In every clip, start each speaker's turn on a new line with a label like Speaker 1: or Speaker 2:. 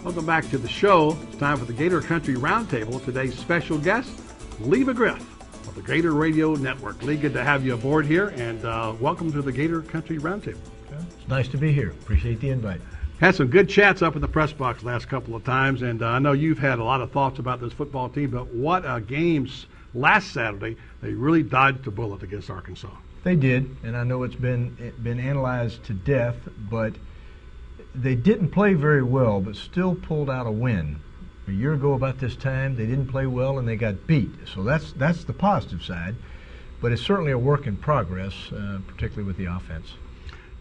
Speaker 1: Welcome back to the show. It's time for the Gator Country Roundtable. Today's special guest, Lee McGriff of the Gator Radio Network. Lee, good to have you aboard here, and welcome to the Gator Country Roundtable.
Speaker 2: It's nice to be here. Appreciate the invite.
Speaker 1: Had some good chats up in the press box last couple of times, and I know you've had a lot of thoughts about this football team, but what games last Saturday. They really dodged the bullet against Arkansas.
Speaker 2: They did, and I know it's been analyzed to death, but they didn't play very well, but still pulled out a win. A year ago about this time, they didn't play well and they got beat. So that's the positive side, but it's certainly a work in progress, particularly with the offense.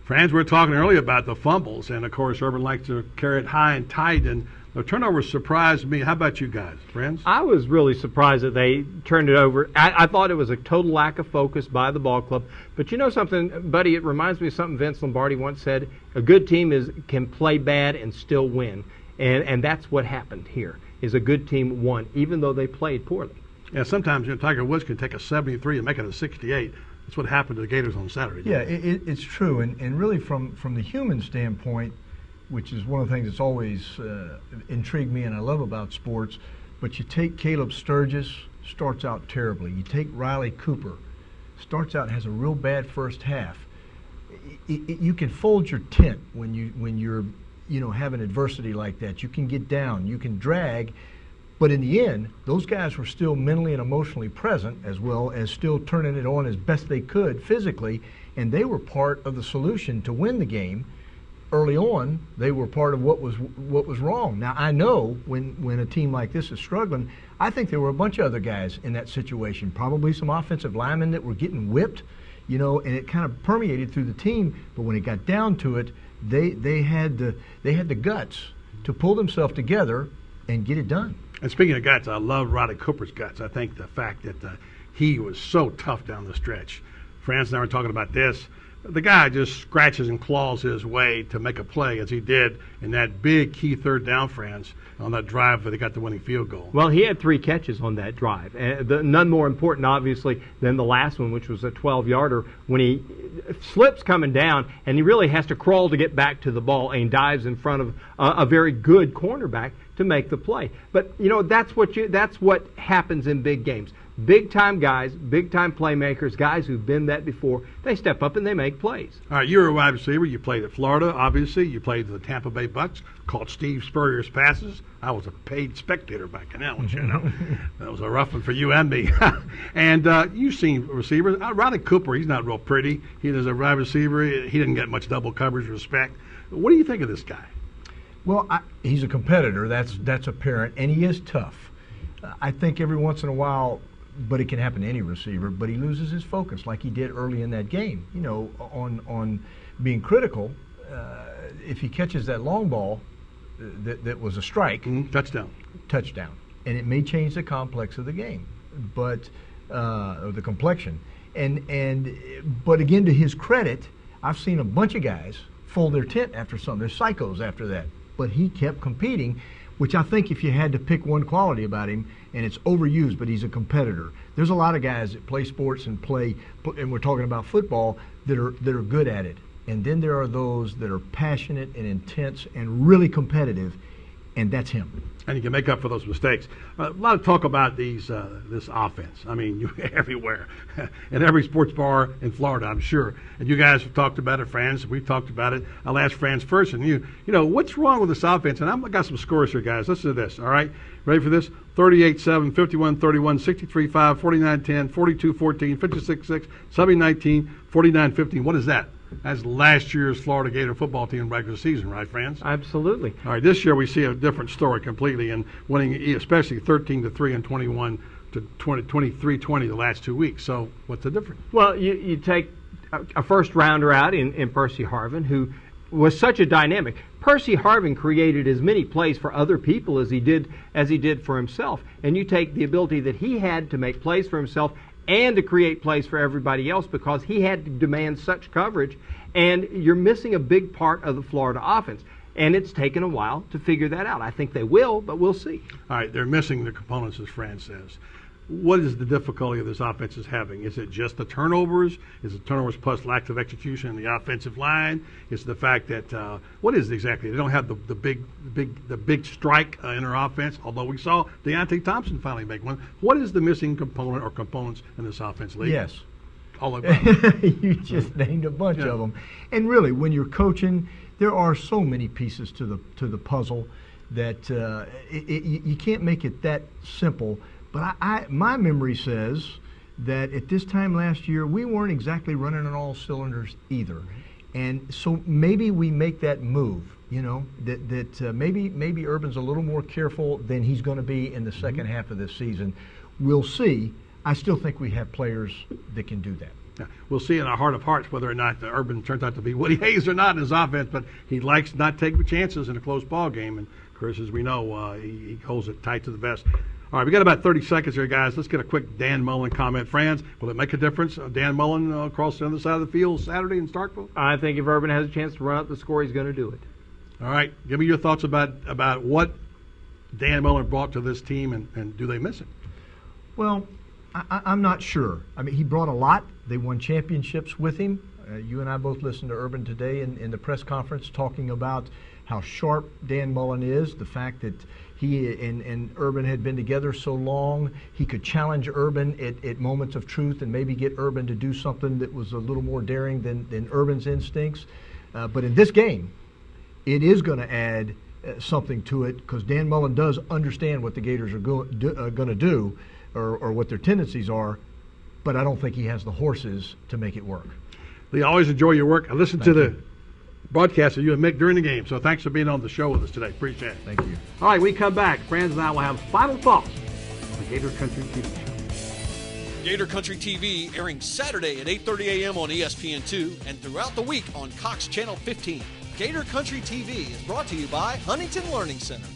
Speaker 1: Franz, we were talking earlier about the fumbles, and of course Urban likes to carry it high and tight, and the turnover surprised me. How about you guys, Franz?
Speaker 3: I was really surprised that they turned it over. I thought it was a total lack of focus by the ball club. But you know something, buddy, it reminds me of something Vince Lombardi once said. A good team can play bad and still win. And that's what happened here, is a good team won, even though they played poorly.
Speaker 1: Yeah, sometimes Tiger Woods can take a 73 and make it a 68. That's what happened to the Gators on Saturday.
Speaker 2: Yeah, it's true. And really from the human standpoint, which is one of the things that's always intrigued me and I love about sports. But you take Caleb Sturgis, starts out terribly. You take Riley Cooper, starts out and has a real bad first half. You can fold your tent when you're having adversity like that. You can get down, you can drag, but in the end, those guys were still mentally and emotionally present, as well as still turning it on as best they could physically, and they were part of the solution to win the game. Early on, they were part of what was wrong. Now, I know when a team like this is struggling, I think there were a bunch of other guys in that situation, probably some offensive linemen that were getting whipped, and it kind of permeated through the team. But when it got down to it, they had the guts to pull themselves together and get it done.
Speaker 1: And speaking of guts, I love Riley Cooper's guts. I think the fact that he was so tough down the stretch. Franz and I were talking about this. The guy just scratches and claws his way to make a play, as he did in that big key third down, Franz, on that drive where they got the winning field goal.
Speaker 3: Well, he had 3 catches on that drive. None more important, obviously, than the last one, which was a 12-yarder, when he slips coming down, and he really has to crawl to get back to the ball, and dives in front of a very good cornerback to make the play. But, that's what happens in big games. Big-time guys, big-time playmakers, guys who've been that before, they step up and they make plays.
Speaker 1: All right, you're a wide receiver. You played at Florida, obviously. You played for the Tampa Bay Bucks, caught Steve Spurrier's passes. I was a paid spectator back in that one, That was a rough one for you and me. And you've seen receivers. Riley Cooper, he's not real pretty. He is a wide receiver. He didn't get much double coverage respect. What do you think of this guy?
Speaker 2: Well, he's a competitor. That's apparent, and he is tough. I think every once in a while, but it can happen to any receiver, but he loses his focus like he did early in that game, on being critical. If he catches that long ball that was a strike. Touchdown. And it may change the complex of the game, but or the complexion. But again, to his credit, I've seen a bunch of guys fold their tent after something. They're psychos after that. But he kept competing, which I think if you had to pick one quality about him, and it's overused, but he's a competitor. There's a lot of guys that play sports and we're talking about football, that are good at it. And then there are those that are passionate and intense and really competitive, and that's him.
Speaker 1: And you can make up for those mistakes. A lot of talk about this offense. I mean, you're everywhere, in every sports bar in Florida, I'm sure. And you guys have talked about it, Franz. We've talked about it. I'll ask Franz first. And what's wrong with this offense? And I've got some scores here, guys. Listen to this, all right? Ready for this? 38-7, 51-31, 63-5, 49-10, 42-14, 56-6, 70-19, 49-15. What is that? That's last year's Florida Gator football team regular season, right, Franz?
Speaker 3: Absolutely.
Speaker 1: All right, this year we see a different story completely, and winning especially 13-3 and 23-20 the last 2 weeks. So what's the difference?
Speaker 3: Well, you take a first rounder out in Percy Harvin, who was such a dynamic. Percy Harvin created as many plays for other people as he did for himself. And you take the ability that he had to make plays for himself and to create plays for everybody else, because he had to demand such coverage, and you're missing a big part of the Florida offense. And it's taken a while to figure that out. I think they will, but we'll see.
Speaker 1: All right, they're missing the components, as Franz says. what is the difficulty of this offense is having? Is it just the turnovers? Is it turnovers plus lack of execution in the offensive line? Is it the fact that what is it exactly? They don't have the big strike in their offense. Although we saw Deontay Thompson finally make one. What is the missing component or components in this offense, Lee?
Speaker 2: Yes.
Speaker 1: All about.
Speaker 2: You just named a bunch of them. And really, when you're coaching, there are so many pieces to the puzzle that you can't make it that simple. But my memory says that at this time last year, we weren't exactly running on all cylinders either. And so maybe we make that move, that maybe Urban's a little more careful than he's going to be in the second half of this season. We'll see. I still think we have players that can do that.
Speaker 1: Yeah, we'll see in our heart of hearts whether or not Urban turns out to be what he hates or not in his offense, but he likes not taking chances in a close ball game. And, of course, as we know, he holds it tight to the vest. All right, we got about 30 seconds here, guys. Let's get a quick Dan Mullen comment. Franz, will it make a difference? Dan Mullen across the other side of the field Saturday in Starkville?
Speaker 3: I think if Urban has a chance to run up the score, he's going to do it.
Speaker 1: All right, give me your thoughts about what Dan Mullen brought to this team, and do they miss it?
Speaker 2: Well, I'm not sure. I mean, he brought a lot. They won championships with him. You and I both listened to Urban today in the press conference talking about how sharp Dan Mullen is, the fact that he and Urban had been together so long, he could challenge Urban at moments of truth and maybe get Urban to do something that was a little more daring than Urban's instincts. But in this game, it is going to add something to it because Dan Mullen does understand what the Gators are going to do or what their tendencies are, but I don't think he has the horses to make it work.
Speaker 1: Lee, I always enjoy your work. I listened to the broadcast of you and Mick during the game, so thanks for being on the show with us today. Appreciate it.
Speaker 2: Thank you.
Speaker 1: All right, we come back. Franz and I will have final thoughts on the Gator Country TV show.
Speaker 4: Gator Country TV airing Saturday at 8:30 a.m. on ESPN2 and throughout the week on Cox Channel 15. Gator Country TV is brought to you by Huntington Learning Center.